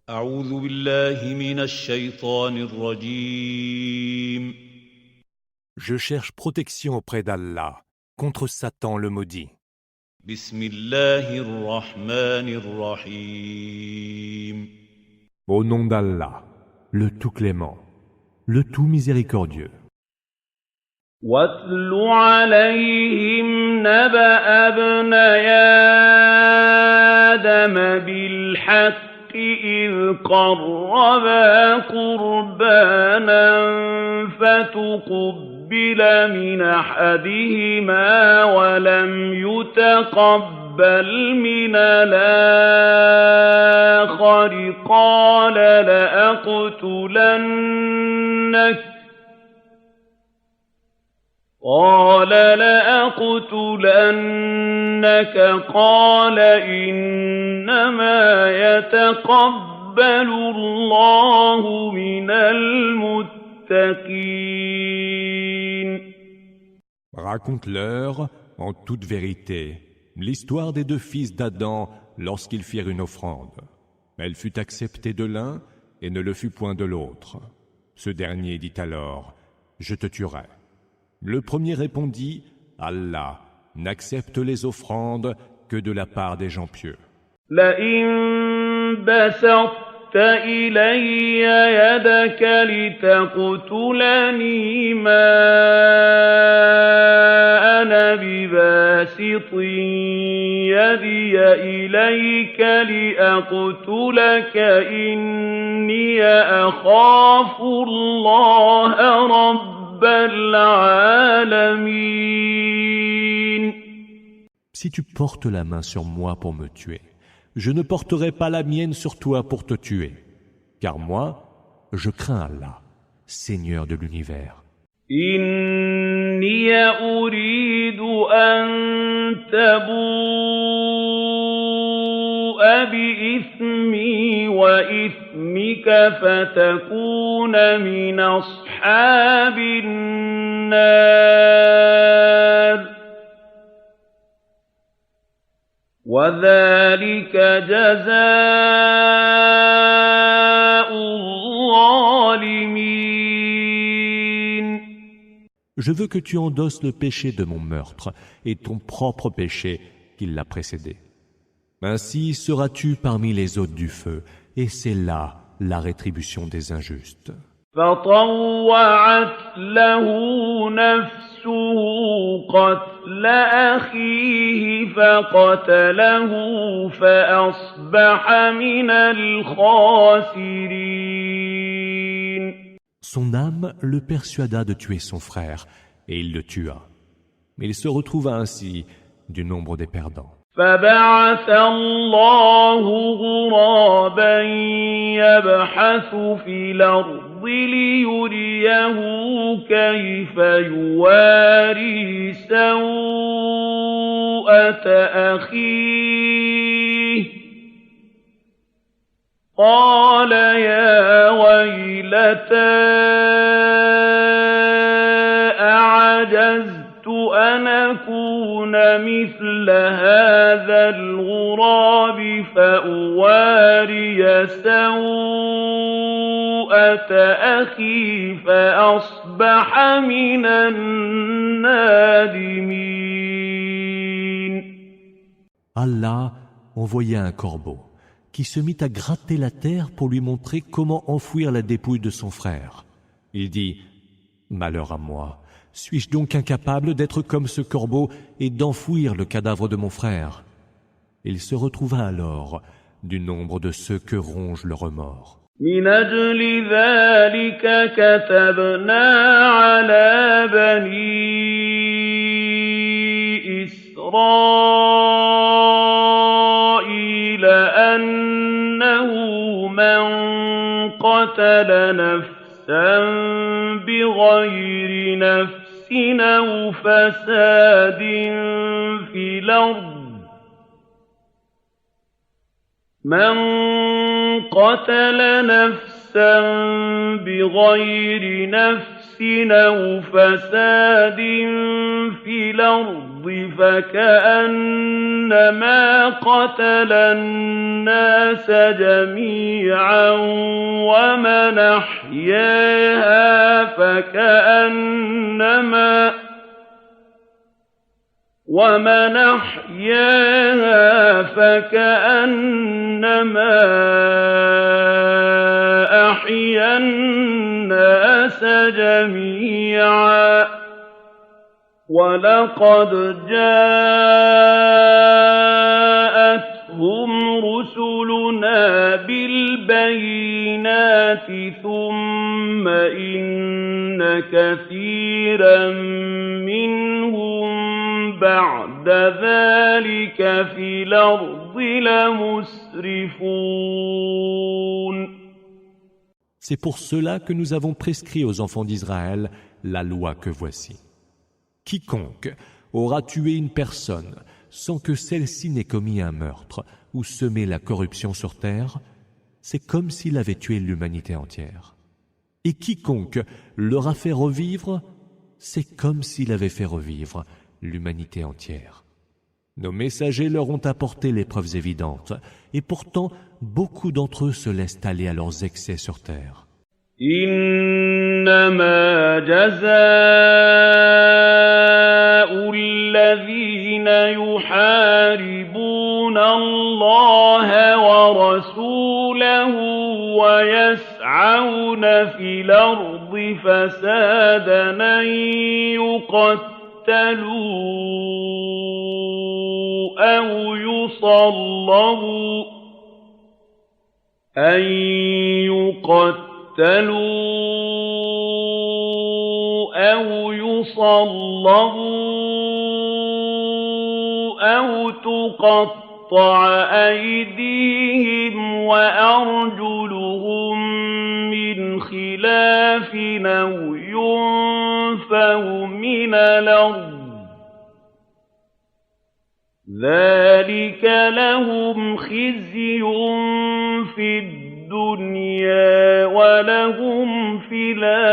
أعوذ بالله من الشيطان الرجيم. Je cherche protection auprès d'Allah contre Satan le maudit. بسم الله الرحمن الرحيم. Au nom d'Allah, le tout clément, le tout miséricordieux. واتل عليهم نبأ ابني آدم بالحق إذ قربا قربانا فتقبل من أحدهما ولم يتقبل من الآخر قال لأقتلنك قال إنما يتقبل الله من المتقين. Raconte-leur, en toute vérité, l'histoire des deux fils d'Adam lorsqu'ils firent une offrande. Elle fut acceptée de l'un et ne le fut point de l'autre. Ce dernier dit alors, « Je te tuerai ». Le premier répondit, « Allah n'accepte les offrandes que de la part des gens pieux. » لئن بسطت إلي يدك لتقتلني ما أنا بباسط يدي إليك لأقتلك إني أخاف الله رب العالمين. Si tu portes la main sur moi pour me tuer, je ne porterai pas la mienne sur toi pour te tuer, car moi, je crains Allah, Seigneur de l'univers. إني أريد أن تبوء بإثمي وإثمك فتكون من أصحاب النار وذلك جزاء الظالمين. Je veux que tu endosses le péché de mon meurtre et ton propre péché qui l'a précédé. Ainsi seras-tu parmi les hôtes du feu, et c'est là la rétribution des injustes. فطوعت له نفسه قتل أخيه فقتله فأصبح من الخاسرين. Son âme le persuada de tuer son frère, et il le tua. Mais il se retrouva ainsi du nombre des perdants. فبعث الله غرابا يبحث في الأرض ليريه كيف يواري سوءة أخيه قال يا ويلتى أعجزت أن أكون مثل هذا الغراب فأواري سوءة أخي فأصبح من النادمين. Allah envoya un corbeau qui se mit à gratter la terre pour lui montrer comment enfouir la dépouille de son frère. Il dit, « Malheur à moi, suis-je donc incapable d'être comme ce corbeau et d'enfouir le cadavre de mon frère ?» Il se retrouva alors du nombre de ceux que ronge le remords. من أجل ذلك كتبنا على بني إسرائيل أنه من قتل نفسا بغير نفس أو فساد في الأرض من قتل نفسا نفسا بغير نفس أو فساد في الأرض فكأنما قتل الناس جميعا ومن أحياها فكأنما أحيا الناس جميعا ولقد جاءتهم رسلنا بالبينات ثم إن كثيرا منهم بعد ذلك في الأرض لمسرفون. C'est pour cela que nous avons prescrit aux enfants d'Israël la loi que voici. Quiconque aura tué une personne sans que celle-ci n'ait commis un meurtre ou semé la corruption sur terre, c'est comme s'il avait tué l'humanité entière. Et quiconque leur a fait revivre, c'est comme s'il avait fait revivre l'humanité entière. Nos messagers leur ont apporté les preuves évidentes, et pourtant beaucoup d'entre eux se laissent aller à leurs excès sur terre. إنما جزاء الذين يحاربون الله ورسوله ويسعون في الأرض فسادا أن يقتلوا أو يصلبوا أو تقطع أيديهم وأرجلهم من خلاف أو ينفوا من الأرض ذلك لهم خزي في الدنيا ولهم في الآخرة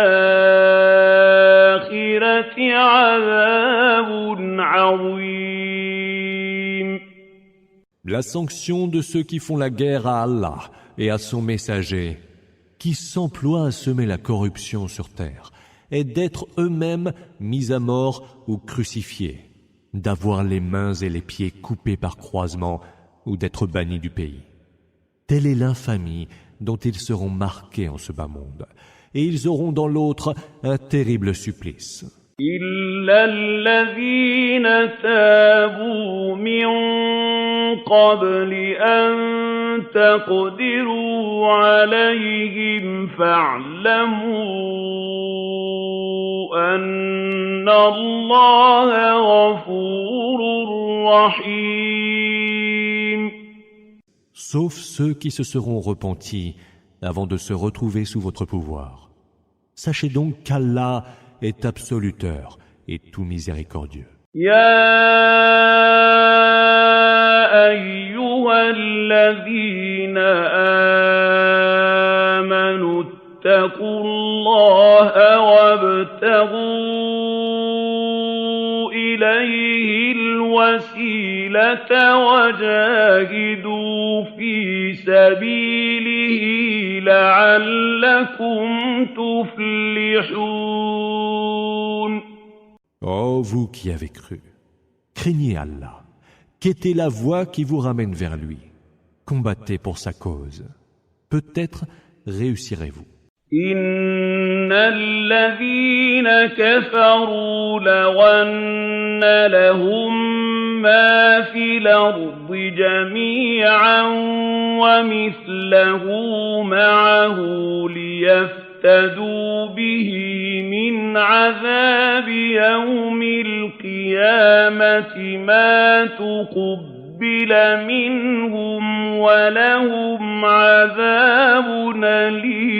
عذاب عظيم. La sanction de ceux qui font la guerre à Allah et à son messager, qui s'emploient à semer la corruption sur terre, est d'être eux-mêmes mis à mort ou crucifiés, d'avoir les mains et les pieds coupés par croisement ou d'être bannis du pays. Telle est l'infamie dont ils seront marqués en ce bas monde, et ils auront dans l'autre un terrible supplice. إلا الذين تابوا من قبل أن تقدروا عليهم فاعلموا أن الله غفور رحيم. Sauf ceux qui se seront repentis avant de se retrouver sous votre pouvoir. Sachez donc qu'Allah est absoluteur et tout miséricordieux. يا أيها الذين آمنوا اتقوا الله وابتغوا إليه الوسيلة وجاهدوا في سبيله لعلكم تفلحون. Ô vous qui avez cru, craignez Allah, quêtez la voie qui vous ramène vers lui, combattez pour sa cause, peut-être réussirez-vous. إن الذين كفروا لو أن لهم ما في الأرض جميعا ومثله معه ليفتدوا به من عذاب يوم القيامة ما تقبل منهم ولهم عذاب أليم.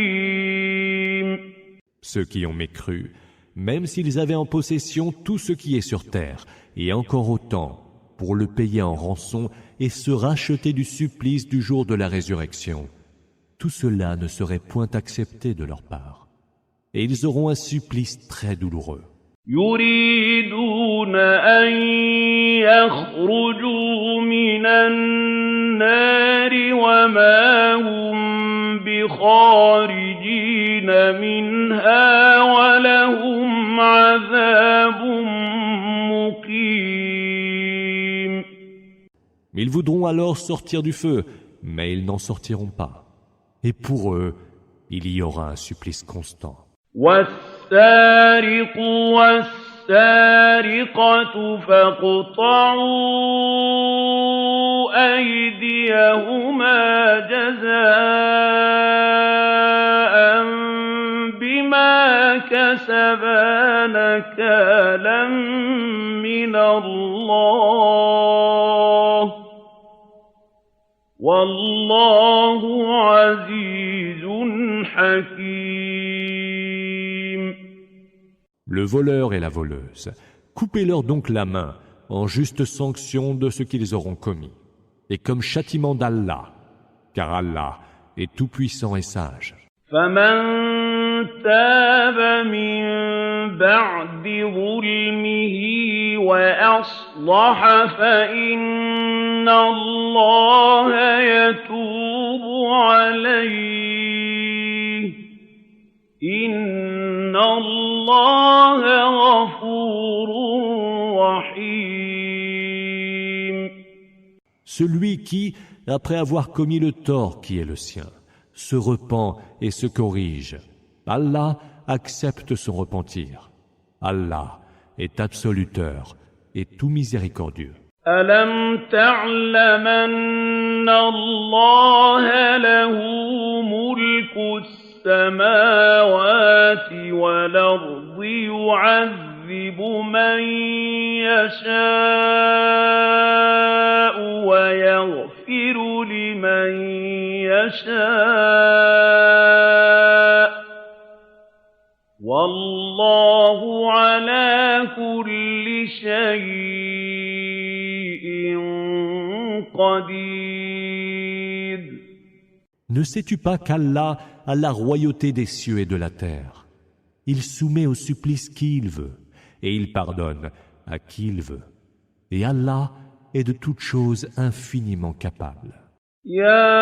Ceux qui ont mécru, même s'ils avaient en possession tout ce qui est sur terre, et encore autant, pour le payer en rançon et se racheter du supplice du jour de la résurrection, tout cela ne serait point accepté de leur part, et ils auront un supplice très douloureux. يريدون أن يخرجوا من النار وما هم بخارجين منها ولهم عذاب مقيم. Ils voudront alors sortir du feu, mais ils n'en sortiront pas. Et pour eux, il y aura un supplice constant. والسارق والسارقة فاقطعوا أيديهما جزاء بما كسبا نكالا من الله والله عزيز حكيم. Le voleur et la voleuse, coupez-leur donc la main en juste sanction de ce qu'ils auront commis, et comme châtiment d'Allah, car Allah est tout-puissant et sage. فمن تاب من بعد ظلمه وأصلح فإن الله يتوب عليه إن الله غفور رحيم. Celui qui, après avoir commis le tort qui est le sien, se repent et se corrige, Allah accepte son repentir. Allah est absoluteur et tout miséricordieux. ألم تعلم أن الله له ملك السماوات والأرض يعذب من يشاء ويغفر لمن يشاء والله على كل شيء قدير. Ne sais-tu pas qu'Allah a la royauté des cieux et de la terre? Il soumet au supplice qui il veut, et il pardonne à qui il veut. Et Allah est de toutes choses infiniment capable. يا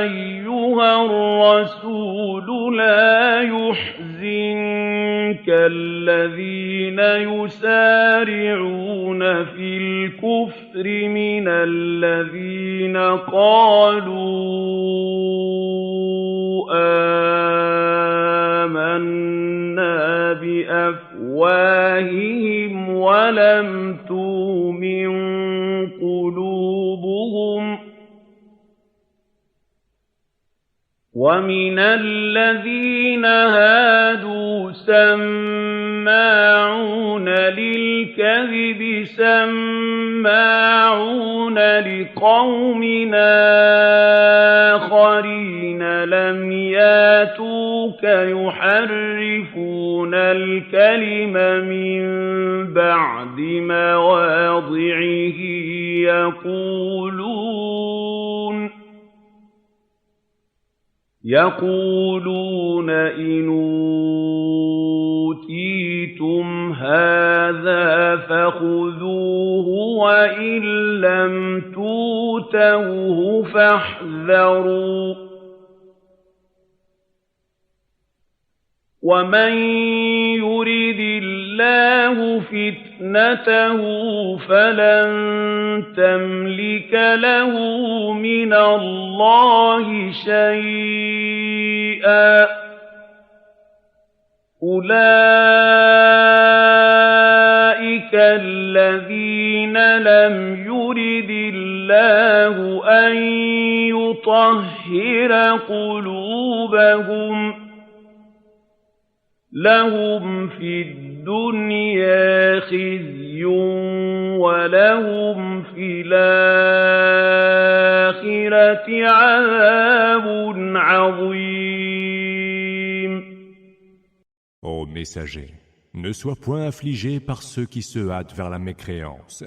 أيها الرسول لا يحزنك الذين يسارعون في الكفر من الذين قالوا آمنا بأفواههم ولم تؤمن قلوبهم ومن الذين هادوا سماعون للكذب سماعون لقوم آخرين لم ياتوك يحرفون الكلم من بعد مواضعه يقولون إن أوتيتم هذا فخذوه وإن لم تؤتوه فاحذروا ومن يرد الله فتنته فلن تملك له من الله شيئا أولئك الذين لم يرد الله أن يطهر قلوبهم لهم في الدنيا خزي ولهم في الآخرة عذاب عظيم. Ô messager, ne sois point affligé par ceux qui se hâtent vers la mécréance,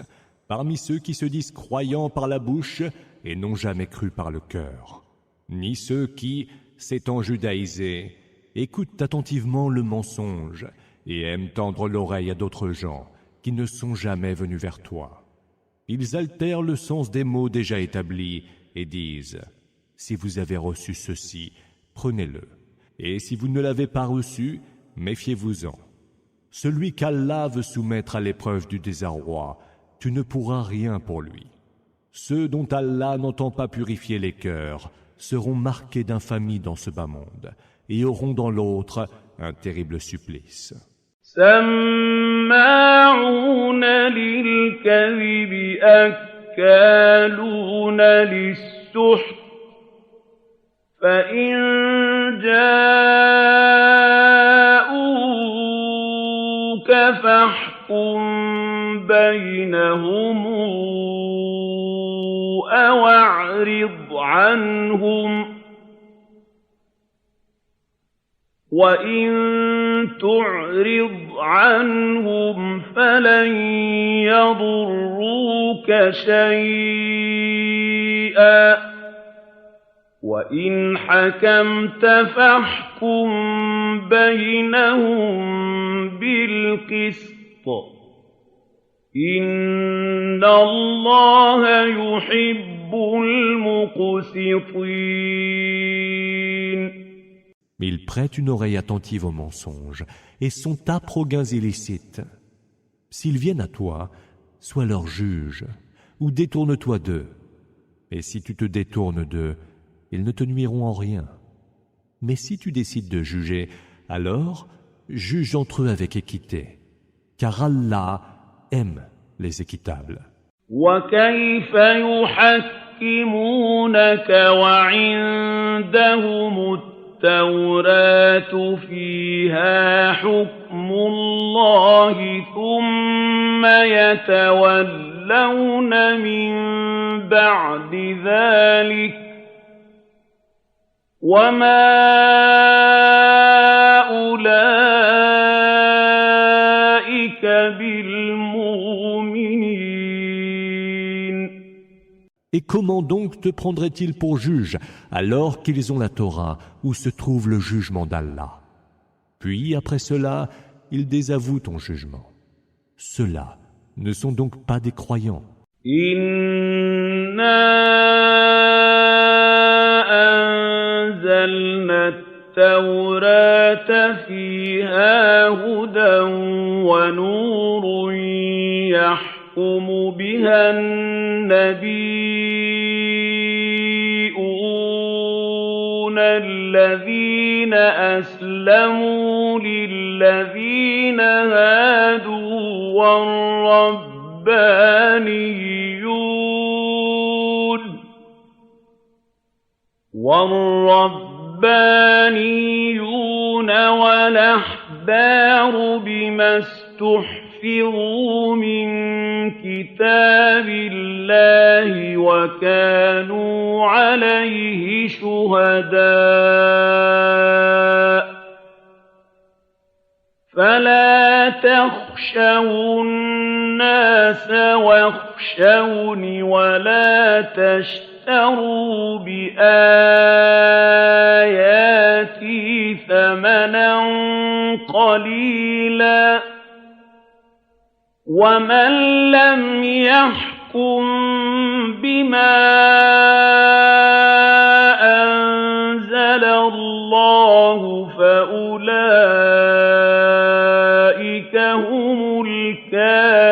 parmi ceux qui se disent croyants par la bouche et n'ont jamais cru par le cœur, ni ceux qui, s'étant judaïsés, écoutent attentivement le mensonge et aiment tendre l'oreille à d'autres gens qui ne sont jamais venus vers toi. Ils altèrent le sens des mots déjà établis et disent « Si vous avez reçu ceci, prenez-le, et si vous ne l'avez pas reçu, méfiez-vous-en. Celui qu'Allah veut soumettre à l'épreuve du désarroi, tu ne pourras rien pour lui. Ceux dont Allah n'entend pas purifier les cœurs seront marqués d'infamie dans ce bas monde et auront dans l'autre un terrible supplice. » سماعون للكذب أكالون للسحت فإن جاءوك فاحكم بينهم أو أعرض عنهم وَإِن تُعْرِضْ عَنْهُمْ فَلَن يَضُرُّوكَ شَيْئًا وَإِنْ حَكَمْتَ فَاحْكُم بَيْنَهُم بِالْقِسْطِ إِنَّ اللَّهَ يُحِبُّ الْمُقْسِطِينَ. Ils prêtent une oreille attentive aux mensonges et sont âpres aux gains illicites. S'ils viennent à toi, sois leur juge, ou détourne-toi d'eux. Et si tu te détournes d'eux, ils ne te nuiront en rien. Mais si tu décides de juger, alors juge entre eux avec équité, car Allah aime les équitables. وَكَيْفَ يُحَكِّمُونَكَ وَعِندَهُمُ التوراة فيها حكم الله ثم يتولون من بعد ذلك وما أولئك بالمؤمنين. Et comment donc te prendraient-ils pour juge alors qu'ils ont la Torah où se trouve le jugement d'Allah? Puis après cela, ils désavouent ton jugement. Ceux-là ne sont donc pas des croyants. Inna anzalna at-taurata fiha hudan wa nurun yahkumu biha an-nabiyyun alladhina aslamu lilladhina hadu والربانيون والأحبار بما استحفظوا من كتاب الله وكانوا عليه شهداء فلا تخشوا الناس واخشوني ولا تشتروا بآياتي ثمنا قليلا ومن لم يحكم بما أنزل الله فأولئك هم الكافرون.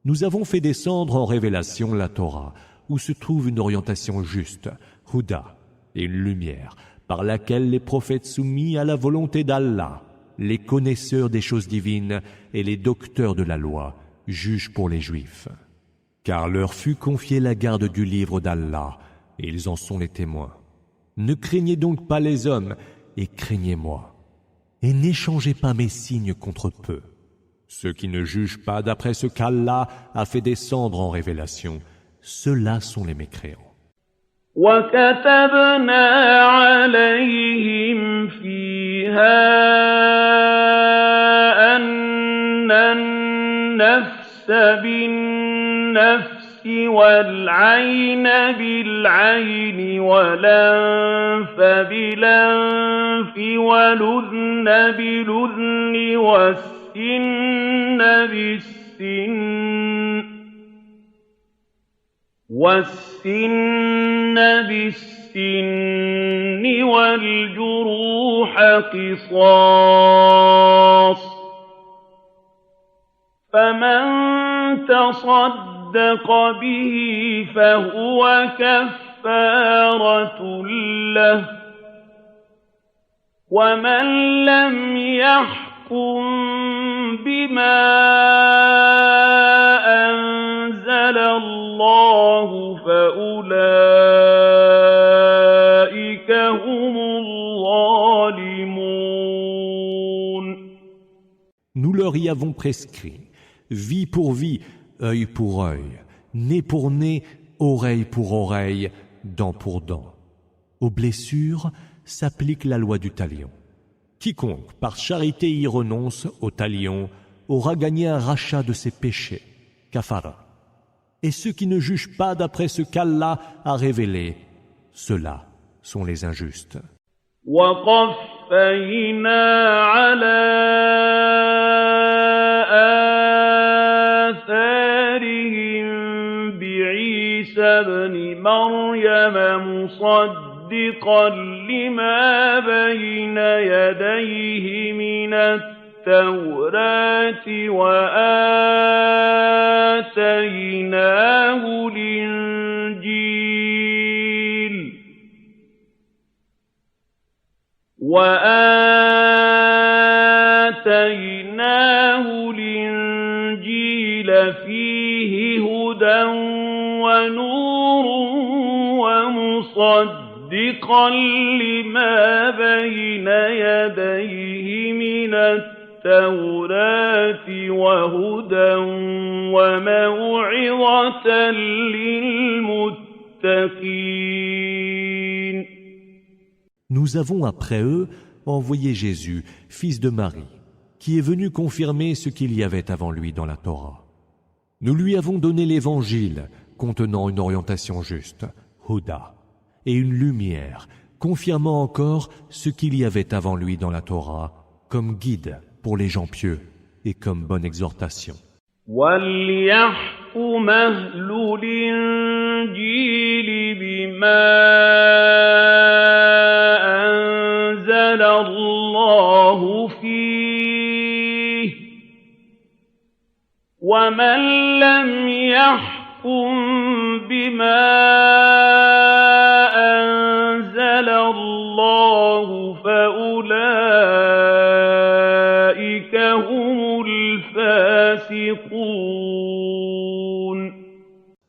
Nous avons fait descendre en révélation la Torah, où se trouve une orientation juste, Huda, et une lumière, par laquelle les prophètes soumis à la volonté d'Allah, les connaisseurs des choses divines et les docteurs de la loi, jugent pour les Juifs. Car leur fut confiée la garde du livre d'Allah, et ils en sont les témoins. Ne craignez donc pas les hommes, et craignez-moi. Et n'échangez pas mes signes contre peu. Ceux qui ne jugent pas d'après ce qu'Allah a fait descendre en révélation, ceux-là sont les mécréants. وَكَتَبْنَا عَلَيْهِمْ فِيهَا أَنَّ النَّفْسَ بِالنَّفْسِ بالنفس والعين بالعين والأنف بالأنف والأذن بالأذن والسن بالسن والجروح قصاص فمن تصدق به فهو كفارة له ومن لم يحكم بما أنزل الله فأولئك هم الظالمون. Nous leur y avons prescrit vie pour vie, œil pour œil, nez pour nez, oreille pour oreille, dent pour dent. Aux blessures s'applique la loi du talion. Quiconque par charité y renonce au talion aura gagné un rachat de ses péchés, kafara. Et ceux qui ne jugent pas d'après ce qu'Allah a révélé, ceux-là sont les injustes. وَقَفَّيْنَا عَلَىٰ آثَارِهِم بِعِيسَى ابْنِ مَرْيَمَ مُصَدِّقًا لِّمَا بَيْنَ يَدَيْهِ مِنَ التَّوْرَاةِ وآتيناه الإنجيل فيه هدى ونور ومصدقا لما بين يديه من التوراة وهدى وموعظة للمتقين. Nous avons après eux envoyé Jésus, fils de Marie, qui est venu confirmer ce qu'il y avait avant lui dans la Torah. Nous lui avons donné l'Évangile contenant une orientation juste, Huda, et une lumière, confirmant encore ce qu'il y avait avant lui dans la Torah, comme guide pour les gens pieux et comme bonne exhortation. وَلْيَحْكُمْ أَهْلُ الْإِنجِيلِ بِمَا أَنزَلَ اللَّهُ فِيهِ وَمَن لَّمْ يَحْكُم بِمَا أَنزَلَ اللَّهُ فَأُولَٰئِكَ هُمُ الْفَاسِقُونَ.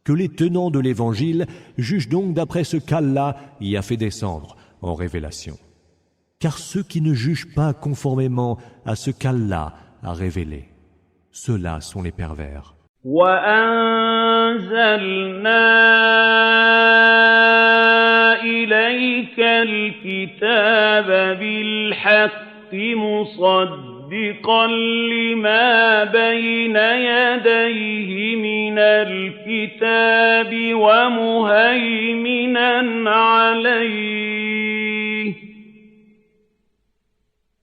Que les tenants de l'Évangile jugent donc d'après ce qu'Allah y a fait descendre en révélation. Car ceux qui ne jugent pas conformément à ce qu'Allah a révélé, ceux-là sont les pervers. وَأَنزَلْنَا إِلَيْكَ الْكِتَابَ بِالْحَقِّ مُصَدِّقًا لِّمَا بَيْنَ يَدَيْهِ مِنَ الْكِتَابِ وَمُهَيْمِنًا عَلَيْهِ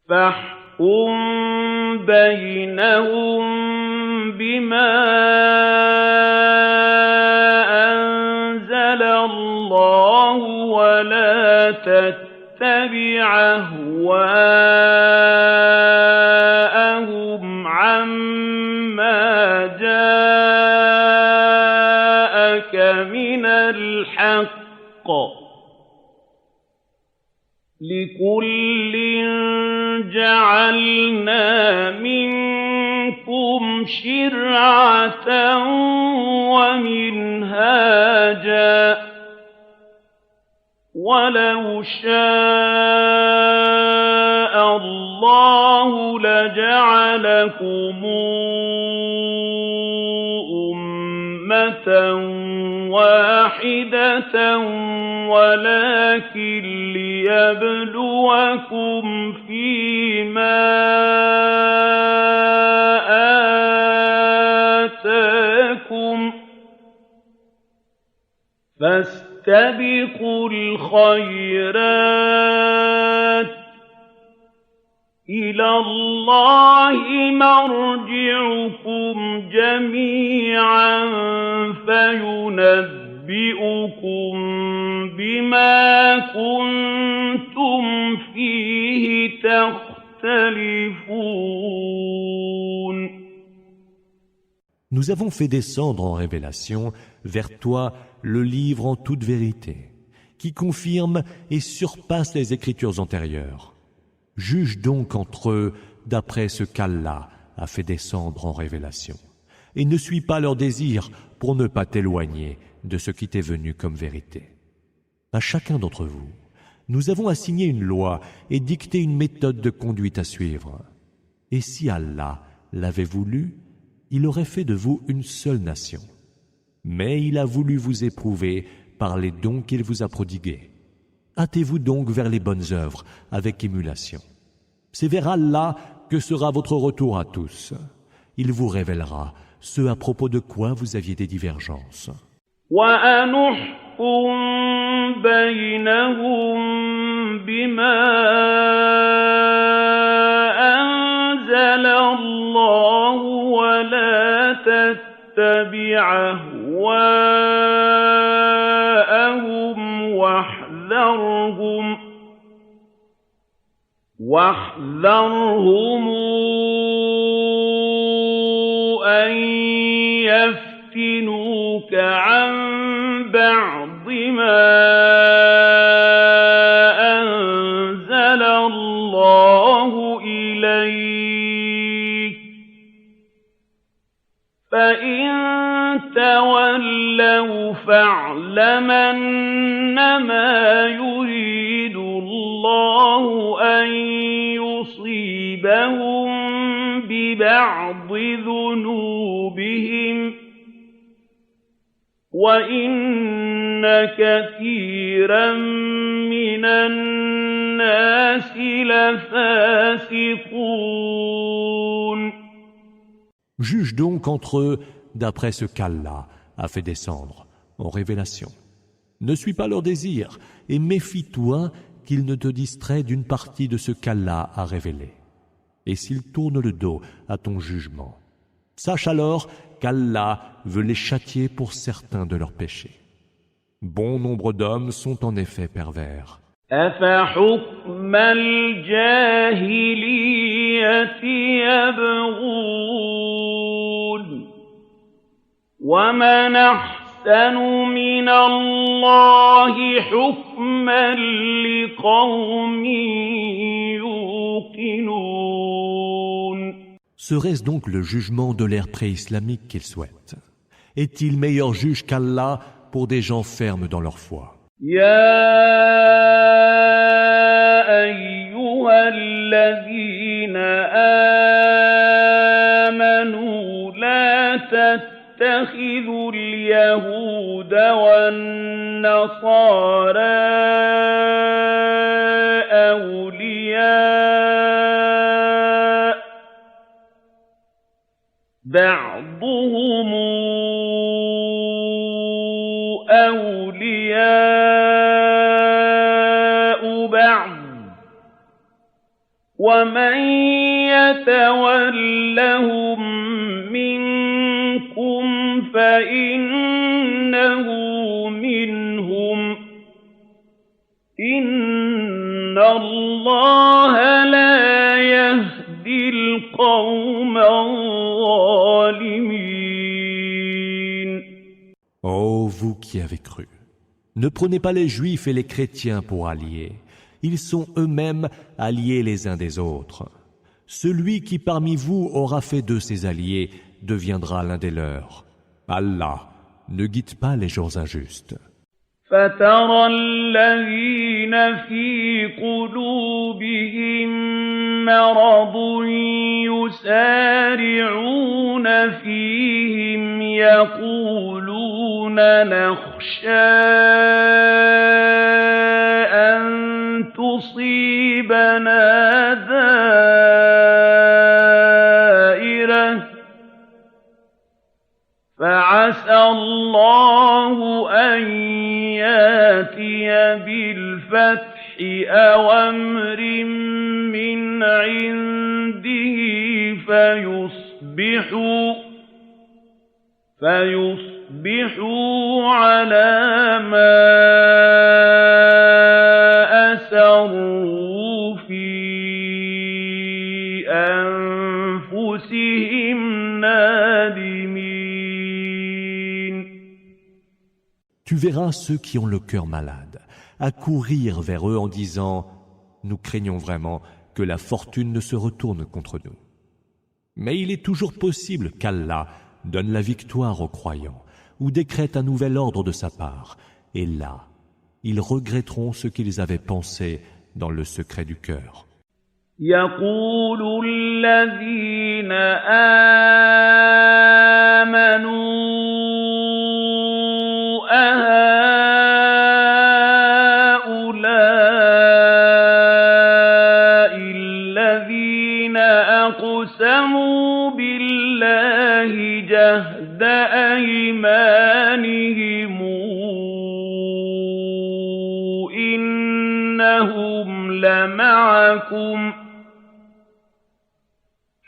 فَاحْكُم بَيْنَهُم بِمَا أَنزَلَ اللَّهُ وَلَا تَتَّبِعْ أَهْوَاءَهُمْ عَمَّا جَاءَكَ مِنَ الْحَقِّ لِكُلٍّ جَعَلْنَا مِنكُمْ شِرْعَةً وَمِنْهَاجًا وَلَوْ شَاءَ اللَّهُ لَجَعَلَكُمْ أُمَّةً وَاحِدَةً وَلَكِنْ لِيَبْلُوَكُمْ فِيمَا آتَاكُمْ فاستبقوا الخيرات إلى الله مرجعكم جميعا فينبئكم بما كنتم فيه تختلفون. Nous avons fait descendre en révélation vers toi le livre en toute vérité, qui confirme et surpasse les écritures antérieures. Juge donc entre eux d'après ce qu'Allah a fait descendre en révélation, et ne suis pas leurs désirs pour ne pas t'éloigner de ce qui t'est venu comme vérité. À chacun d'entre vous, nous avons assigné une loi et dicté une méthode de conduite à suivre. Et si Allah l'avait voulu, il aurait fait de vous une seule nation. Mais il a voulu vous éprouver par les dons qu'il vous a prodigués. Hâtez-vous donc vers les bonnes œuvres avec émulation. C'est vers Allah que sera votre retour à tous. Il vous révélera ce à propos de quoi vous aviez des divergences. وَأَنُحْكُم بَيْنَهُم بِمَا أَنزَلَ اللَّهُ وَلَا تَتَّبِعْ أَهْوَاءَهُمْ واحذرهم أن يفتنوك عن بعض ما أنزل الله إليك فإن تولوا فاعلم أنما يريد الله أن يصيبهم ببعض ذنوبهم وإن كثيرا من الناس لفاسقون. Juge donc entre eux d'après ce qu'Allah a fait descendre en révélation. Ne suis pas leurs désirs et méfie-toi qu'ils ne te distraient d'une partie de ce qu'Allah a révélé. Et s'ils tournent le dos à ton jugement, sache alors qu'Allah veut les châtier pour certains de leurs péchés. Bon nombre d'hommes sont en effet pervers. أَفَحُكْمَ الْجَاهِلِيَّةِ يَبْغُونَ وَمَنْ أَحْسَنُ مِنَ اللَّهِ حُكْمًا لِقَوْمٍ يُوقِنُونَ. Serait-ce donc le jugement de l'ère pré-islamique qu'ils souhaitent? Est-il meilleur juge qu'Allah pour des gens fermes dans leur foi? يَا أَيُّهَا الَّذِينَ آمَنُوا لَا تَتَّخِذُوا الْيَهُودَ وَالنَّصَارَىٰ أَوْلِيَاءَ بَعْضُهُمْ أَوْلِيَاءُ بَعْضٍ وَمَن يَتَوَلَّهُم مِّنكُمْ فَإِنَّهُ مِنْهُمْ ۗ إِنَّ اللَّهَ لَا يَهْدِي الْقَوْمَ الظَّالِمِينَ. Ô vous qui avez cru, ne prenez pas les Juifs et les chrétiens pour alliés. Ils sont eux-mêmes alliés les uns des autres. Celui qui parmi vous aura fait de ses alliés deviendra l'un des leurs. Allah ne guide pas les gens injustes. فَتَرَى الَّذِينَ فِي قُلُوبِهِم مَّرَضٌ يُسَارِعُونَ فِيهِمْ يَقُولُونَ نَخْشَىٰ أَن تُصِيبَنَا دَائِرَةٌ فَعَسَى اللَّهُ أَن يَأْتِيَ بِالْفَتْحِ أَوْ أَمْرٍ مِّنْ عِندِهِ فَيُصْبِحُوا عَلَىٰ مَا أَسَرُّوا فِي أَنفُسِهِمْ نَادِمِينَ. Tu verras ceux qui ont le cœur malade accourir vers eux en disant « Nous craignons vraiment que la fortune ne se retourne contre nous. » Mais il est toujours possible qu'Allah donne la victoire aux croyants ou décrète un nouvel ordre de sa part. Et là, ils regretteront ce qu'ils avaient pensé dans le secret du cœur. يَقُولُ الَّذِينَ آمَنُوا أَهَٰؤُلَاءِ الَّذِينَ أَقْسَمُوا بِاللَّهِ جَهْدَ أَيْمَانِهِمْ إِنَّهُمْ لَمَعَكُمْ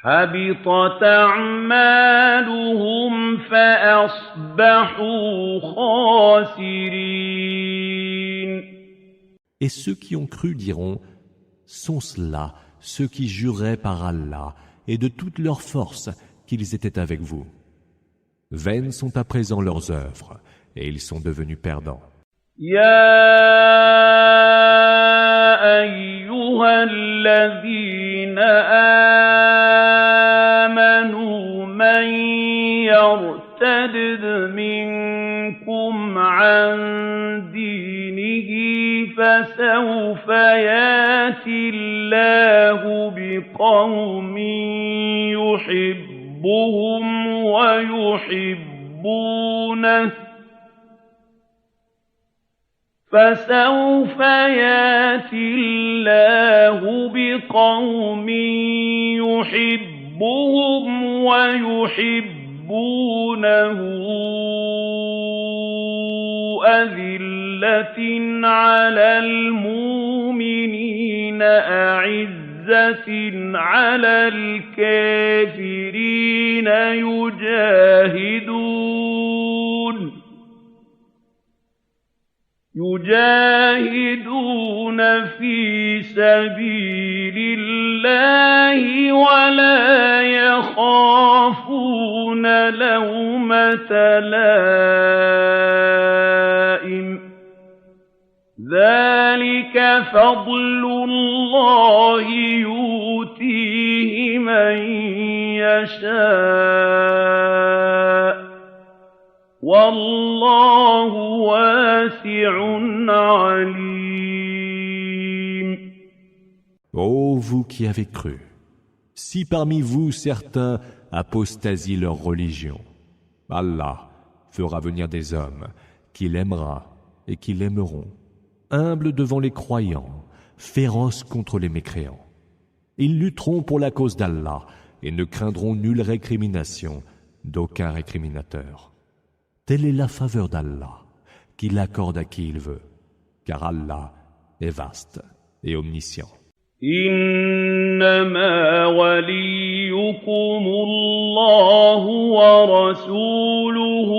حَبِطَتْ أَعْمَالُهُمْ فَأَصْبَحُوا خَاسِرِينَ. Et ceux qui ont cru diront « Sont-ce là ceux qui juraient par Allah et de toute leur force qu'ils étaient avec vous ?» Vaines sont à présent leurs œuvres et ils sont devenus perdants. يَا أَيُّهَا الَّذِينَ آمَنُوا مَن يَرْتَدِدْ مِنكُمْ عَن دِينِهِ فَسَوْفَ يَأْتِي اللَّهُ بِقَوْمٍ يُحِبُّهُمْ وَيُحِبُّونَهُ أَذِلَّةٍ عَلَى الْمُؤْمِنِينَ أَعِزَّةٍ عَلَى الْكَافِرِينَ يجاهدون في سبيل الله ولا يخافون لومة لائم ذلك فضل الله يؤتيه من يشاء والله واسع عليم. Ô vous qui avez cru, si parmi vous certains apostasient leur religion, Allah fera venir des hommes qu'il aimera et qui l'aimeront, humbles devant les croyants, féroces contre les mécréants. Ils lutteront pour la cause d'Allah et ne craindront nulle récrimination d'aucun récriminateur. Telle est la faveur d'Allah, qu'il accorde à qui il veut, car Allah est vaste et omniscient. إنما وليكم الله ورسوله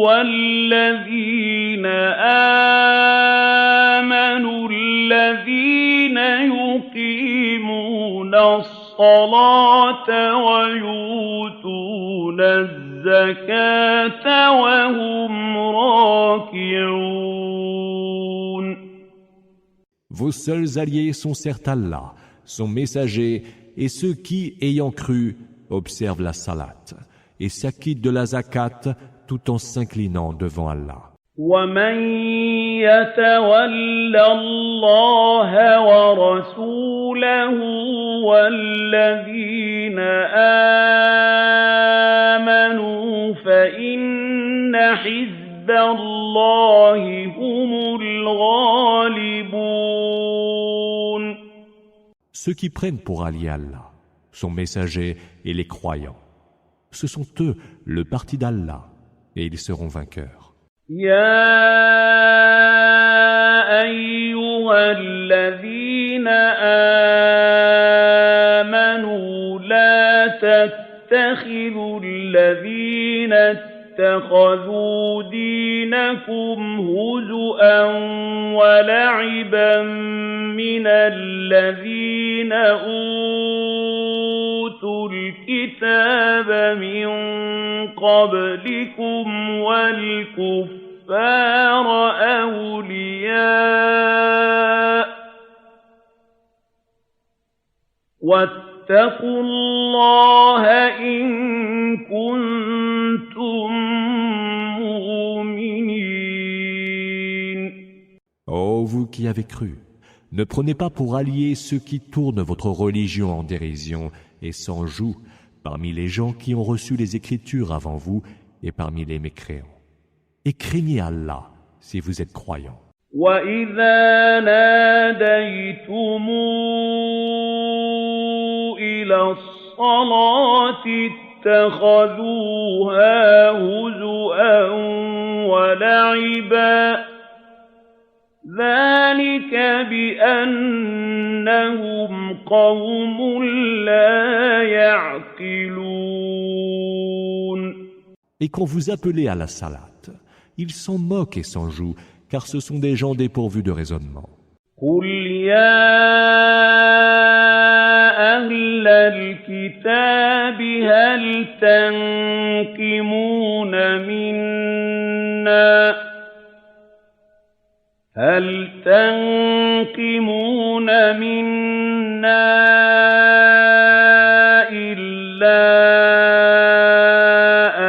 والذين آمنوا الذين يقيمون الصلاة ويؤتون الزكاة وهم راكعون. Vos seuls alliés sont certes Allah, son messager, et ceux qui, ayant cru, observent la salat et s'acquittent de la zakat tout en s'inclinant devant Allah. وَمَن يَتَوَلَّ اللَّهَ وَرَسُولَهُ وَالَّذِينَ آمَنُوا فَإِنَّ حِزْبَ اللَّهِ هُمُ الْغَالِبُونَ. Ceux qui prennent pour alliés Allah, son messager et les croyants, ce sont eux le parti d'Allah et ils seront vainqueurs. يَا أَيُّهَا الَّذِينَ آمَنُوا لَا تَتَّخِذُوا الَّذِينَ اتَّخَذُوا دِينَكُمْ هُزُوًا وَلَعِبًا مِّنَ الَّذِينَ أُوتُوا الْكِتَابَ مِن قَبْلِكُمْ وَالْكُفَّارَ أَوْلِيَاءَ ۚ وَاتَّقُوا اللَّهَ إِن كُنتُم مُّؤْمِنِينَ. Ô vous qui avez cru, ne prenez pas pour alliés ceux qui tournent votre religion en dérision et s'en jouent parmi les gens qui ont reçu les Écritures avant vous et parmi les mécréants. Et craignez Allah si vous êtes croyants. وَإِذَا نَادَيْتُمْ إِلَى الصَّلَاةِ اتَّخَذُوهَا هُزُوًا وَلَعِبًا ۚ ذَلِكَ بِأَنَّهُمْ قَوْمٌ لَّا يَعْقِلُونَ. Et quand vous appelez à la salate, ils s'en moquent et s'en jouent, car ce sont des gens dépourvus de raisonnement. قُلْ يَا أَهْلَ الْكِتَابِ هَلْ تَنقِمُونَ مِنَّا إِلَّا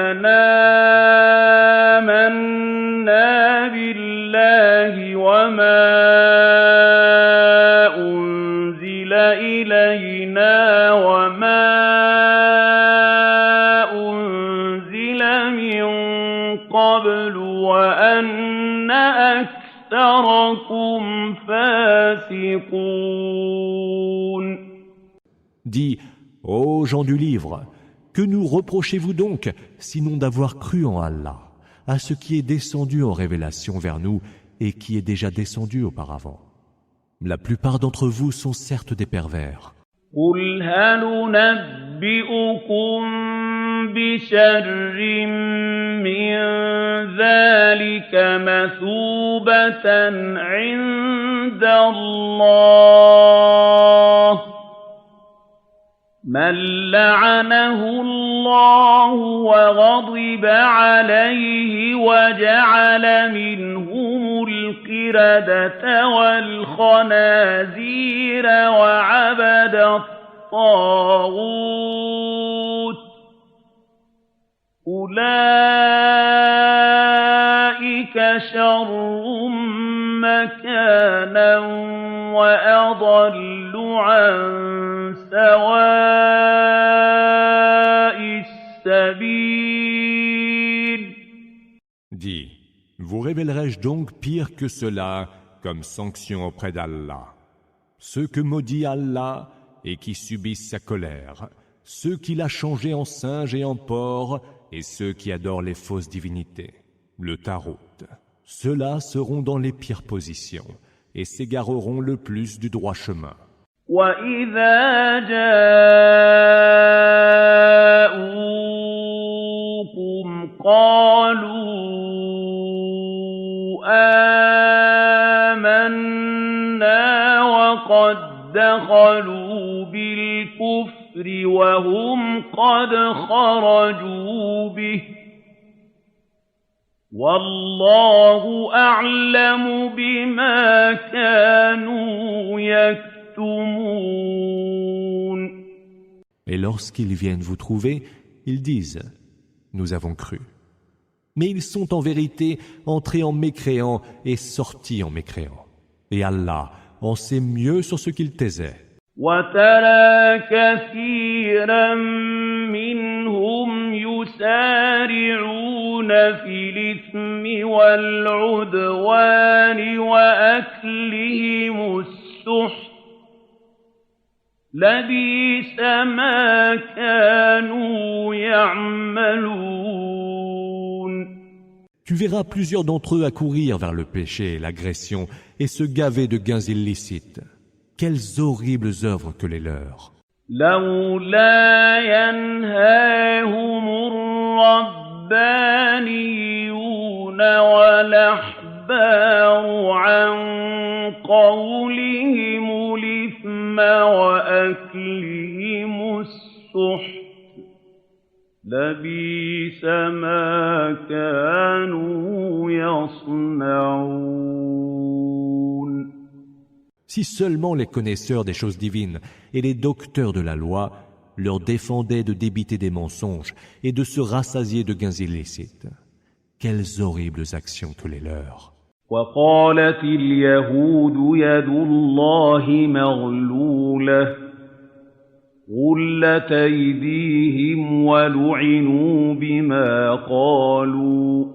أَنْ آمَنَّا بِاللَّهِ وَمَا أُنزِلَ إِلَيْنَا وَمَا أُنزِلَ مِن قَبْلُ وَأَنَّ أَكْثَرَكُمْ فَاسِقُونَ. Dis, ô gens du livre, que nous reprochez-vous donc, sinon d'avoir cru en Allah, à ce qui est descendu en révélation vers nous et qui est déjà descendu auparavant? La plupart d'entre vous sont certes des pervers. قُلْ هَلْ نُنَبِّئُكُم بِشَرٍّ مِّن ذَٰلِكَ مَثُوبَةً عِندَ اللَّهِ ۚ مَن لَّعَنَهُ اللَّهُ وَغَضِبَ عَلَيْهِ وَجَعَلَ مِنْهُمُ الْقِرَدَةَ وَالْخَنَازِيرَ وَعَبَدَ الطَّاغُوتَ ۚ أُولَٰئِكَ شَرٌّ مَّكَانًا وَأَضَلُّ عَن سَوَاءِ السَّبِيلِ. Dis, vous révélerai-je donc pire que cela comme sanction auprès d'Allah? Ceux que maudit Allah et qui subissent sa colère, ceux qu'il a changés en singes et en porcs, et ceux qui adorent les fausses divinités, le tarot. Ceux-là seront dans les pires positions et s'égareront le plus du droit chemin. وَإِذَا جَاءُوكُمْ قَالُوا آمَنَّا وَقَدْ دَخَلُوا بِالْكُفْرِ وَهُمْ قَدْ خَرَجُوا بِهِ ۚ وَاللَّهُ أَعْلَمُ بِمَا كَانُوا يَكْتُمُونَ. Et lorsqu'ils viennent vous trouver, ils disent « Nous avons cru ». Mais ils sont en vérité entrés en mécréants et sortis en mécréants. Et Allah en sait mieux sur ce qu'ils taisaient. وَتَرَىٰ كَثِيرًا مِّنْهُمْ يُسَارِعُونَ فِي الْإِثْمِ وَالْعُدْوَانِ وَأَكْلِهِمُ السُّحْتَ ۚ لَبِئْسَ مَا كَانُوا يَعْمَلُونَ. Tu verras plusieurs d'entre eux accourir vers le péché et l'agression et se gaver de gains illicites. Quelles horribles œuvres que les leurs! لولا ينهاهم الربانيون والأحبار عن قولهم الإثم وأكلهم السحت لبئس ما كانوا يصنعون. Si seulement les connaisseurs des choses divines et les docteurs de la loi leur défendaient de débiter des mensonges et de se rassasier de gains illicites. Quelles horribles actions que les leurs! وقالت اليهود يد الله مغلولة غلت أيديهم ولعنوا بما قالوا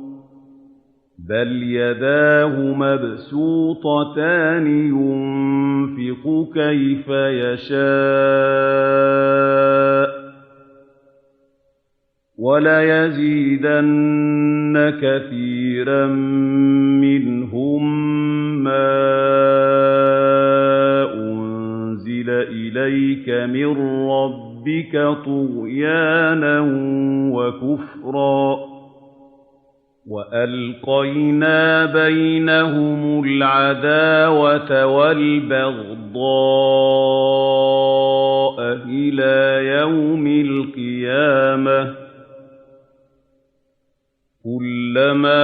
بل يداه مبسوطتان ينفق كيف يشاء وليزيدن كثيرا منهم ما أنزل إليك من ربك طغيانا وكفرا وألقينا بينهم العداوة والبغضاء إلى يوم القيامة كلما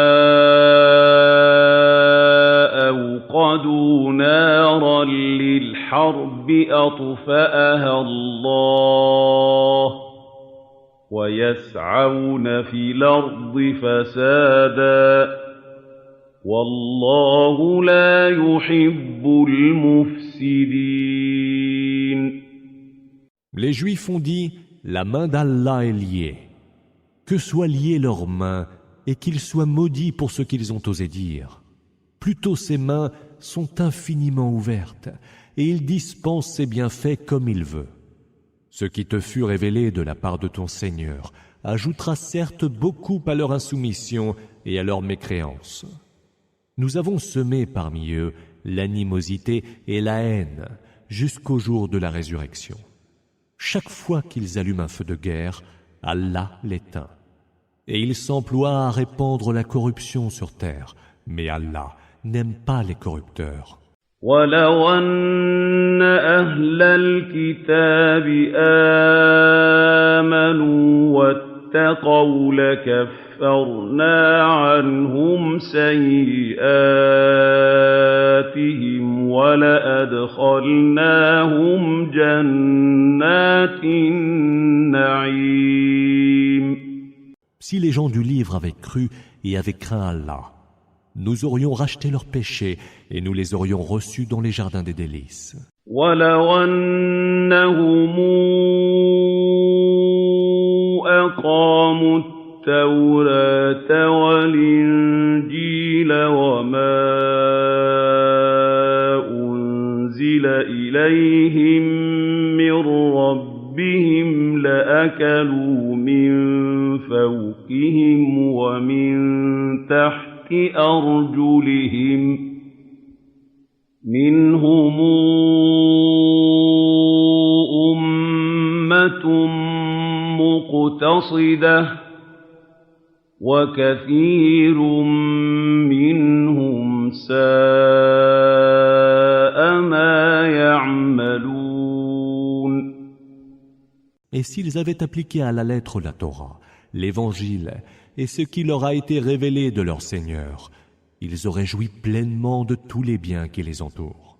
أوقدوا نارا للحرب أطفأها الله ويسعون في الأرض فسادا والله لا يحب المفسدين. Les Juifs ont dit, la main d'Allah est liée. Que soient liées leurs mains et qu'ils soient maudits pour ce qu'ils ont osé dire. Plutôt ses mains sont infiniment ouvertes et il dispense ses bienfaits comme il veut. Ce qui te fut révélé de la part de ton Seigneur ajoutera certes beaucoup à leur insoumission et à leur mécréance. Nous avons semé parmi eux l'animosité et la haine jusqu'au jour de la résurrection. Chaque fois qu'ils allument un feu de guerre, Allah l'éteint. Et ils s'emploient à répandre la corruption sur terre, mais Allah n'aime pas les corrupteurs. ولو أن أهل الكتاب آمنوا واتقوا لكفرنا عنهم سيئاتهم ولأدخلناهم جنات النعيم. Si les gens du livre avaient cru et avaient craint Allah, nous aurions racheté leurs péchés et nous les aurions reçus dans les jardins des délices. وَلَوْ أَنَّهُمْ أَقَامُوا التَّوْرَاةَ وَالْإِنْجِيلَ وَمَا أُنْزِلَ إِلَيْهِمْ مِنْ رَبِّهِمْ لَأَكَلُوا مِنْ فَوْقِهِمْ وَمِنْ تَحْتِ أرجلهم منهم أمة مقتصدة وكثير منهم ساء ما يعملون. Et s'ils avaient appliqué à la lettre la Torah, l'Évangile et ce qui leur a été révélé de leur Seigneur, ils auraient joui pleinement de tous les biens qui les entourent.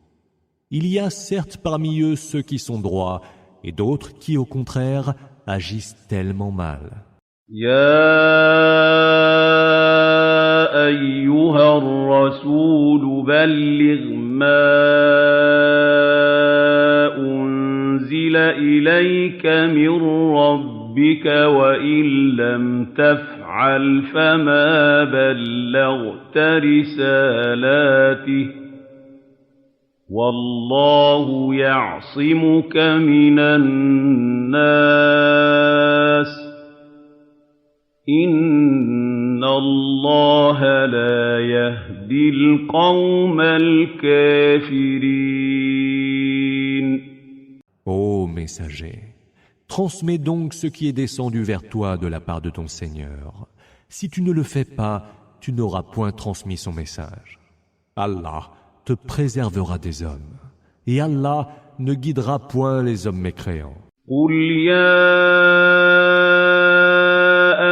Il y a certes parmi eux ceux qui sont droits et d'autres qui, au contraire, agissent tellement mal. يا أيها الرسول بلغ ما أنزل إليك من ربك وإن لم تفعل فما بلغت رسالاته والله يعصمك من الناس إن إِنَّ اللَّهَ لَا يَهْدِي الْقَوْمَ الْكَافِرِينَ. Ô messager, transmets donc ce qui est descendu vers toi de la part de ton Seigneur. Si tu ne le fais pas, tu n'auras point transmis son message. Allah te préservera des hommes, et Allah ne guidera point les hommes mécréants. قُلْ يَا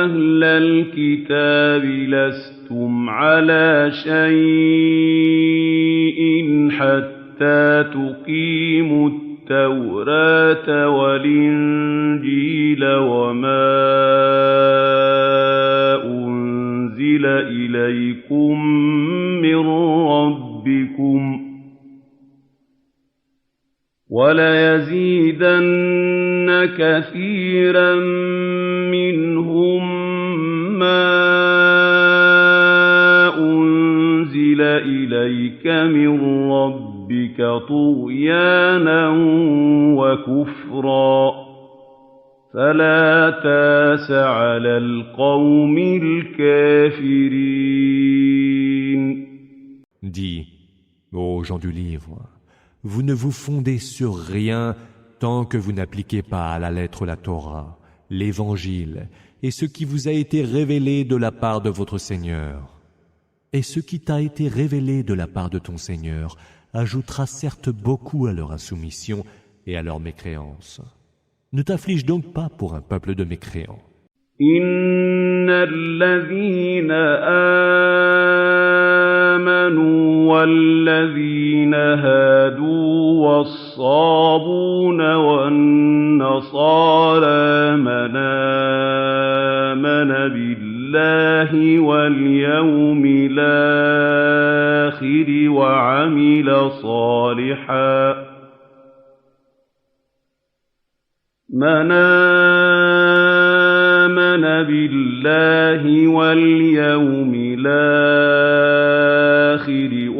أَهْلَ الْكِتَابِ لَسْتُمْ عَلَىٰ شَيْءٍ حَتَّىٰ تُقِيمُوا التَّوْرَاةَ وَالْإِنجِيلَ وَمَا أُنزِلَ إِلَيْكُم مِّن رَّبِّكُمْ ۗ وَلَيَزِيدَنَّ كَثِيرًا مِّنْهُم مَّا أُنزِلَ إِلَيْكَ مِن رَّبِّكَ طُغْيَانًا وَكُفْرًا ۖ فَلَا تَأْسَ عَلَى الْقَوْمِ الْكَافِرِينَ. Dis, ô gens du livre, vous ne vous fondez sur rien tant que vous n'appliquez pas à la lettre la Torah, l'Évangile et ce qui vous a été révélé de la part de votre Seigneur. Et ce qui t'a été révélé de la part de ton Seigneur ajoutera certes beaucoup à leur insoumission et à leur mécréance. Ne t'afflige donc pas pour un peuple de mécréants. إِنَّ الَّذِينَ آمَنُوا وَالَّذِينَ هَادُوا وَالصَّابُونَ وَالنَّصَارَىٰ مَنْ آمَنَ بِاللَّهِ وَالْيَوْمِ الْآخِرِ وَعَمِلَ صَالِحًا مَنْ آمَنَ بِاللَّهِ وَالْيَوْمِ الْآخِرِ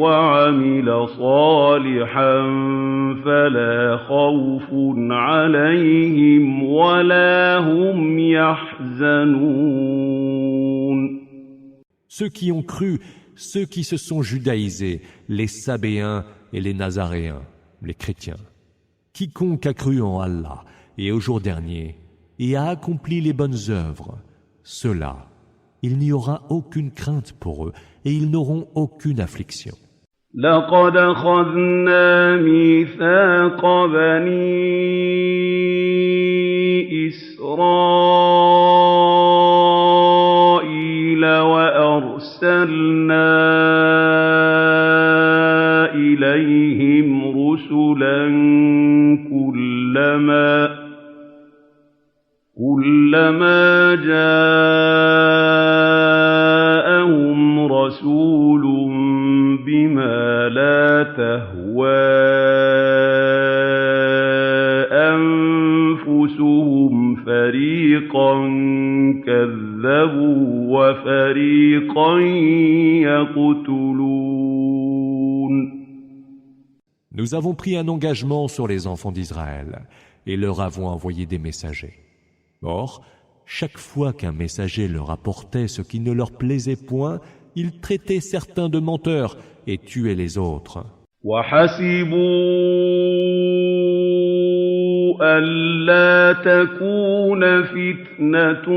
وَعَمِلَ صَالِحًا فَلَا خَوْفٌ عَلَيْهِمْ وَلَا هُمْ يَحْزَنُونَ. Ceux qui ont cru, ceux qui se sont judaïsés, les Sabéens et les Nazaréens, les chrétiens. Quiconque a cru en Allah et au jour dernier, et a accompli les bonnes œuvres, ceux-là, il n'y aura aucune crainte pour eux, et ils n'auront aucune affliction. لَقَدْ أَخَذْنَا مِيثَاقَ بَنِي إِسْرَائِيلَ وَأَرْسَلْنَا إِلَيْهِمْ رُسُلًا كُلَّمَا جَاءَهُمْ رَسُولٌ بِمَا لَا تَهْوَىٰ أَنفُسُهُمْ فَرِيقًا كَذَّبُوا وَفَرِيقًا يَقْتُلُونَ. Nous avons pris un engagement sur les enfants d'Israël et leur avons envoyé des messagers. Or, chaque fois qu'un messager leur apportait ce qui ne leur plaisait point, ils traitaient certains de menteurs et tuaient les autres. وَحَسِبُوا أَلَّا تَكُونَ فِتْنَةٌ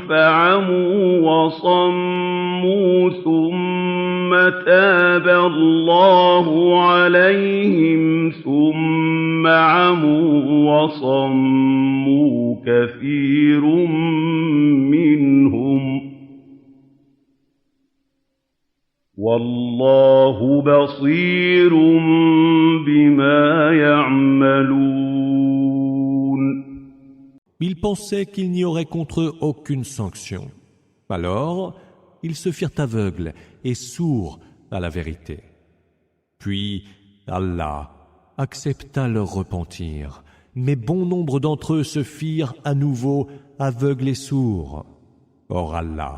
فَعَمُوا وَصَمُّوا ثُمَّ تَابَ اللَّهُ عَلَيْهِمْ ثُمَّ عَمُوا وَصَمُّوا كَثِيرٌ مِّنْهُمْ وَاللَّهُ بَصِيرٌ بِمَا يَعْمَلُونَ. Ils pensaient qu'il n'y aurait contre eux aucune sanction. Alors, ils se firent aveugles et sourds à la vérité. Puis, Allah accepta leur repentir, mais bon nombre d'entre eux se firent à nouveau aveugles et sourds. Or Allah,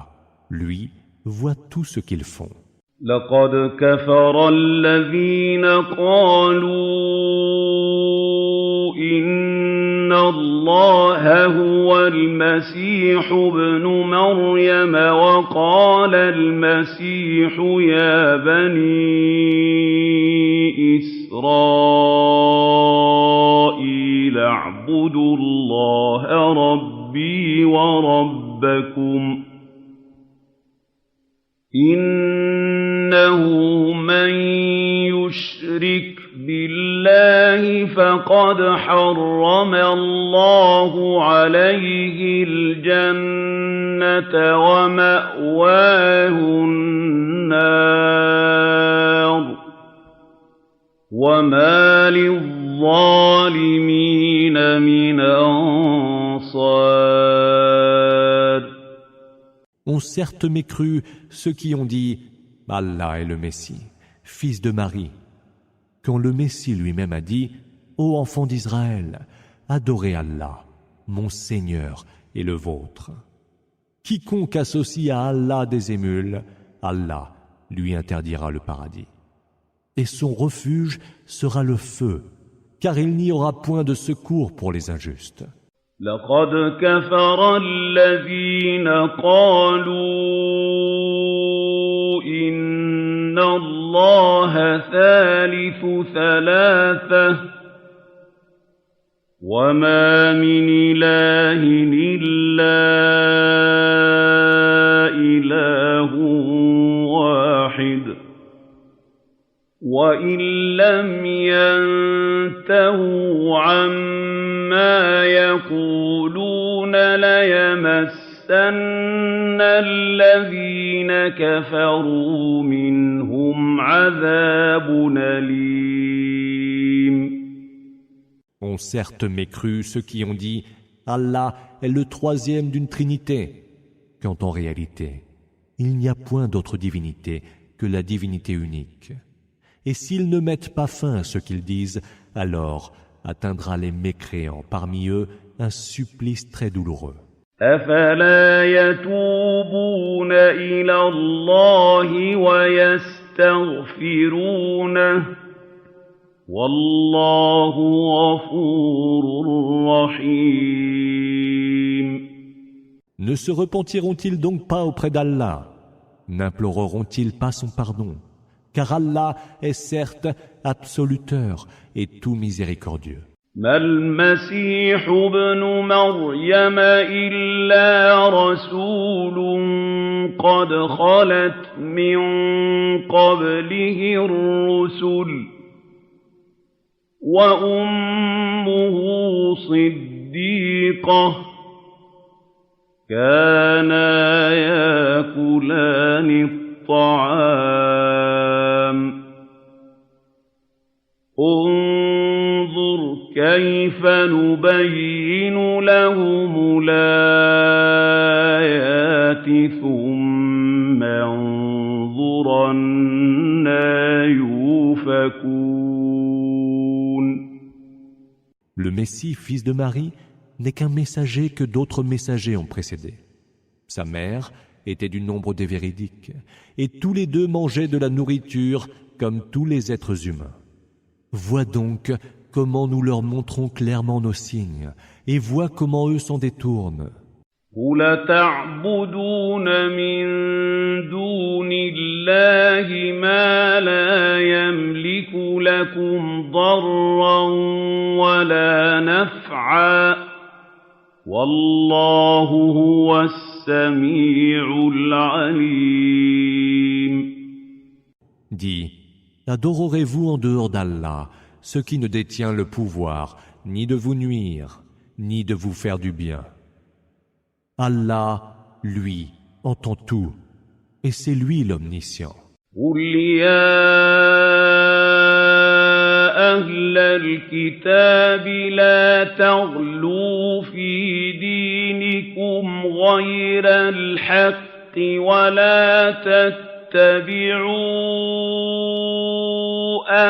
lui, voit tout ce qu'ils font. لقد كفر الذين قالوا إن الله هو المسيح ابن مريم وقالوا المسيح يا بني إسرائيل اعبدوا الله ربي وربكم إنه من يشرك بالله فقد حرم الله عليه الجنة ومأواه النار وما للظالمين من أنصار. Ont certes mécru ceux qui ont dit « Allah est le Messie, fils de Marie », quand le Messie lui-même a dit « Ô enfants d'Israël, adorez Allah, mon Seigneur et le vôtre. Quiconque associe à Allah des émules, Allah lui interdira le paradis. Et son refuge sera le feu, car il n'y aura point de secours pour les injustes. » لقد كفر الذين قالوا إن الله ثالث ثلاثة وما من إله إلا إله واحد وإن لم ينتهوا عما يقولون ليمسن الذين كفروا منهم عذاب أليم. Ont certes mécru ceux qui ont dit « Allah est le troisième d'une trinité », quand en réalité, il n'y a point d'autre divinité que la divinité unique. Et s'ils ne mettent pas fin à ce qu'ils disent, alors atteindra les mécréants parmi eux un supplice très douloureux. أفلا يتوبون إلى الله ويستغفرونه والله غفور رحيم. Ne se repentiront-ils donc pas auprès d'Allah? N'imploreront-ils pas son pardon? Car Allah est certes absoluteur et tout miséricordieux. ما المسيح ابن مريم إلا رسول قد خلت من قبله الرسل وأمه صديقة كانا يأكلان الطعام انظر كيف نبين لهم الآيات ثم انظر أنى يؤفكون. Le Messie, fils de Marie, n'est qu'un messager que d'autres messagers ont précédé. Sa mère était du nombre des véridiques, et tous les deux mangeaient de la nourriture comme tous les êtres humains. Vois donc comment nous leur montrons clairement nos signes, et vois comment eux s'en détournent. قُلْ أَتَعْبُدُونَ مِن دُونِ اللَّهِ مَا لَا يَمْلِكُ لَكُمْ ضَرًّا وَلَا نَفْعًا وَاللَّهُ هُوَ السَّمِيعُ الْعَلِيمُ. Dis, adorerez-vous en dehors d'Allah ce qui ne détient le pouvoir ni de vous nuire, ni de vous faire du bien. Allah, lui, entend tout, et c'est lui l'omniscient. قُلْ يَا أَهْلَ الْكِتَابِ لَا تَغْلُوا فِي دِينِكُمْ غَيْرَ الْحَقِّ وَلَا تَتَّبِعُوا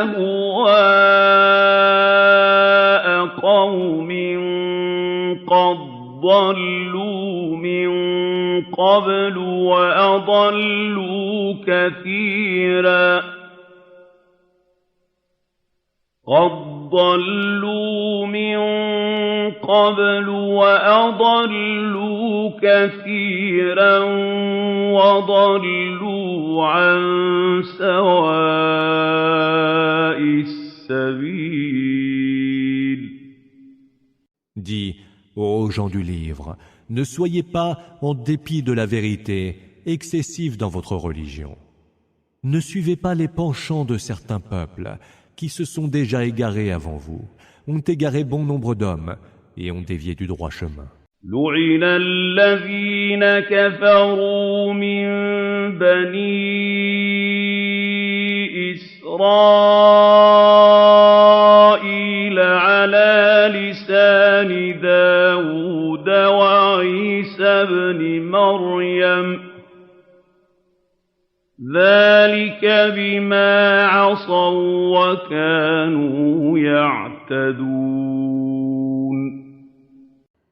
أَهْوَاءَ قَوْمٍ قَدْ ضَلُّوا مِن قَبْلُ وَأَضَلُّوا كَثِيرًا قَدْ ضَلُّوا مِن قبل وأضلوا كثيرا وضلوا عن سواء السبيل. Dis, ô gens du livre, ne soyez pas, en dépit de la vérité, excessifs dans votre religion. Ne suivez pas les penchants de certains peuples qui se sont déjà égarés avant vous, ont égaré bon nombre d'hommes et ont dévié du droit chemin. لعن الذين كفروا من بني إسرائيل على لسان داود وعيسى بن مريم ذلك بما عصوا وكانوا يعتدون.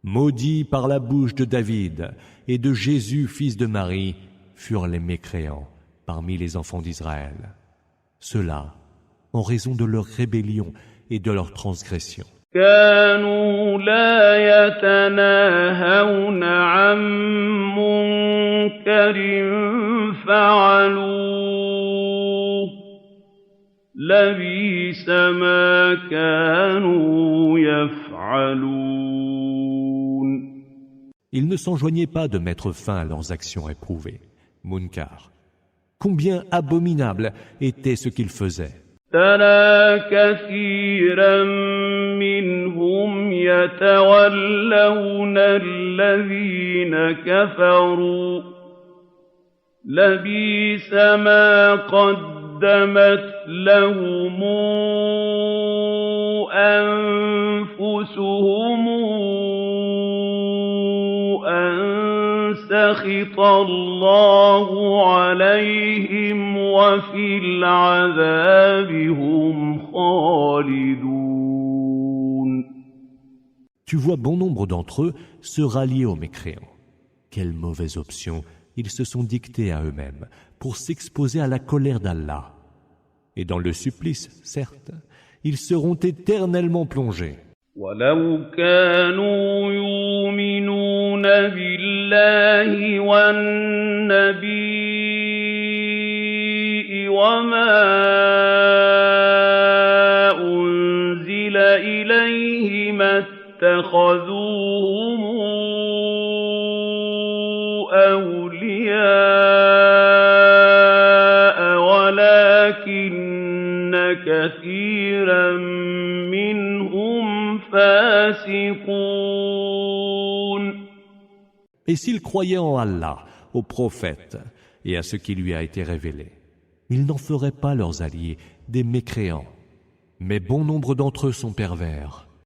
Maudits par la bouche de David et de Jésus, fils de Marie, furent les mécréants parmi les enfants d'Israël. Cela, en raison de leur rébellion et de leur transgression. كانوا لا يتناهون عن منكر فعلوه لبئس ما كانوا يفعلون. Ils ne s'enjoignaient pas de mettre fin à leurs actions réprouvées. Munkar. Combien abominable était ce qu'ils faisaient. ترى كثيرا منهم يتولون الذين كفروا لبئس ما قدمت لهم أنفسهم أن سخط الله عليهم وفي العذاب هم خالدون. Tu vois bon nombre d'entre eux se rallier aux mécréants. Quelle mauvaise option ils se sont dictés à eux-mêmes pour s'exposer à la colère d'Allah. Et dans le supplice, certes, ils seront éternellement plongés. ولو كانوا يؤمنون بالله والنبي وما أنزل إليه ما اتخذوهم أولياء ولكن كثيرا منهم فاسقون. Et s'ils croyaient en Allah, aux prophètes et à ce qui lui a été révélé, ils n'en feraient pas leurs alliés des mécréants. Mais bon nombre d'entre eux sont pervers.